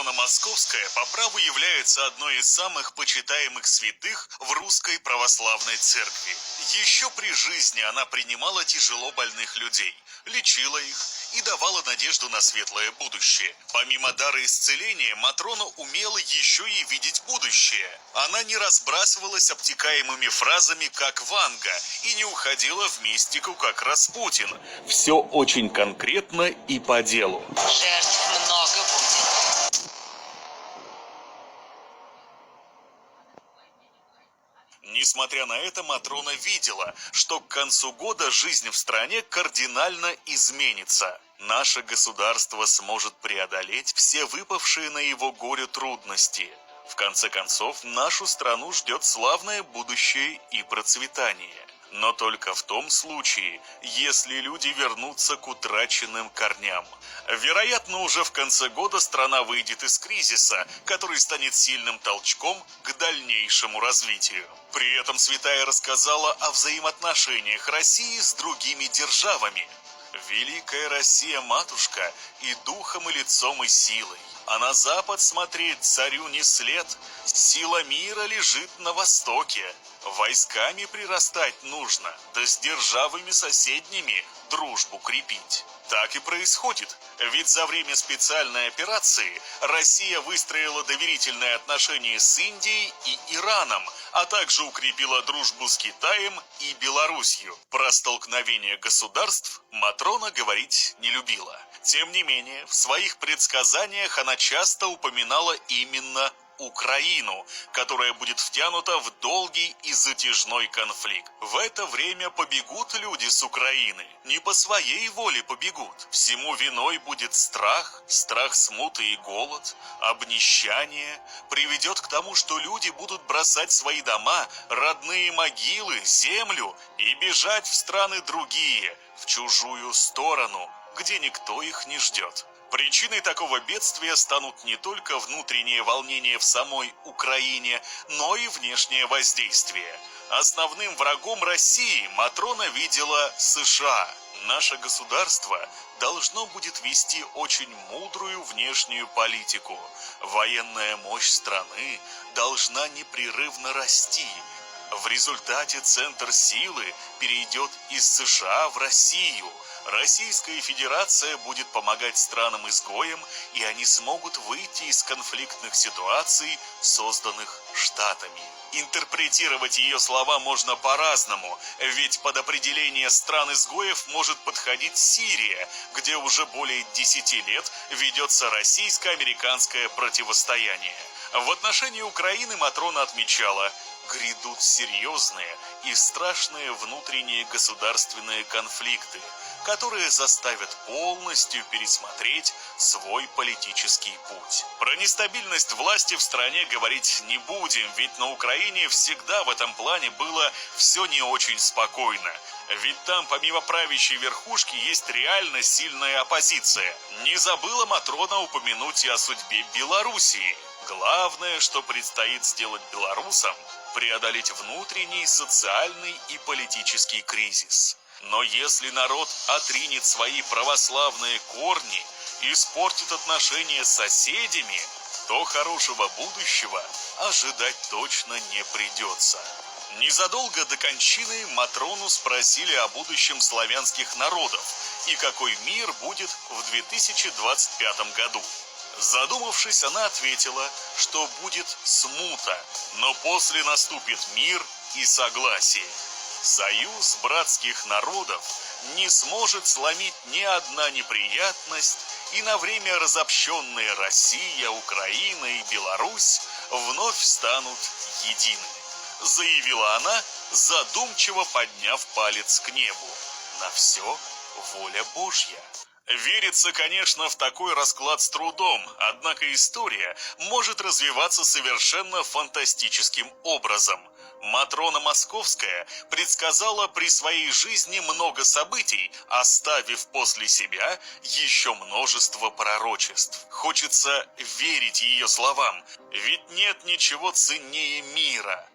Матрона Московская по праву является одной из самых почитаемых святых в русской православной церкви. Еще при жизни она принимала тяжело больных людей, лечила их и давала надежду на светлое будущее. Помимо дара исцеления, Матрона умела еще и видеть будущее. Она не разбрасывалась обтекаемыми фразами, как Ванга, и не уходила в мистику, как Распутин. Все очень конкретно и по делу. Жертв много будет. Несмотря на это, Матрона видела, что к концу года жизнь в стране кардинально изменится. Наше государство сможет преодолеть все выпавшие на его горе трудности. В конце концов, нашу страну ждет славное будущее и процветание. Но только в том случае, если люди вернутся к утраченным корням. Вероятно, уже в конце года страна выйдет из кризиса, который станет сильным толчком к дальнейшему развитию. При этом святая рассказала о взаимоотношениях России с другими державами. Великая Россия-матушка и духом, и лицом, и силой. А на запад смотреть царю не след, сила мира лежит на востоке. Войсками прирастать нужно, да с державами соседними дружбу крепить. Так и происходит, ведь за время специальной операции Россия выстроила доверительные отношения с Индией и Ираном, а также укрепила дружбу с Китаем и Белоруссию. Про столкновение государств Матрона говорить не любила. Тем не менее, в своих предсказаниях она часто упоминала именно Украину, которая будет втянута в долгий и затяжной конфликт. В это время побегут люди с Украины, не по своей воле побегут. Всему виной будет страх, страх смуты и голод, обнищание приведет к тому, что люди будут бросать свои дома, родные могилы, землю и бежать в страны другие, в чужую сторону, где никто их не ждет. Причиной такого бедствия станут не только внутренние волнения в самой Украине, но и внешнее воздействие. Основным врагом России Матрона видела США. Наше государство должно будет вести очень мудрую внешнюю политику. Военная мощь страны должна непрерывно расти. В результате центр силы перейдет из США в Россию. Российская Федерация будет помогать странам-изгоям, и они смогут выйти из конфликтных ситуаций, созданных Штатами. Интерпретировать ее слова можно по-разному, ведь под определение стран-изгоев может подходить Сирия, где уже более 10 лет ведется российско-американское противостояние. В отношении Украины Матрона отмечала: грядут серьезные и страшные внутренние государственные конфликты, которые заставят полностью пересмотреть свой политический путь. Про нестабильность власти в стране говорить не будем, ведь на Украине всегда в этом плане было все не очень спокойно. Ведь там помимо правящей верхушки есть реально сильная оппозиция. Не забыла Матрона упомянуть и о судьбе Белоруссии. Главное, что предстоит сделать белорусам – преодолеть внутренний социальный и политический кризис. Но если народ отринет свои православные корни, испортит отношения с соседями, то хорошего будущего ожидать точно не придется. Незадолго до кончины Матрону спросили о будущем славянских народов и какой мир будет в 2025 году. Задумавшись, она ответила, что будет смута, но после наступит мир и согласие. Союз братских народов не сможет сломить ни одна неприятность, и на время разобщенные Россия, Украина и Беларусь вновь станут едиными, заявила она, задумчиво подняв палец к небу. На все воля Божья. Верится, конечно, в такой расклад с трудом, однако история может развиваться совершенно фантастическим образом. Матрона Московская предсказала при своей жизни много событий, оставив после себя еще множество пророчеств. Хочется верить ее словам, ведь нет ничего ценнее мира.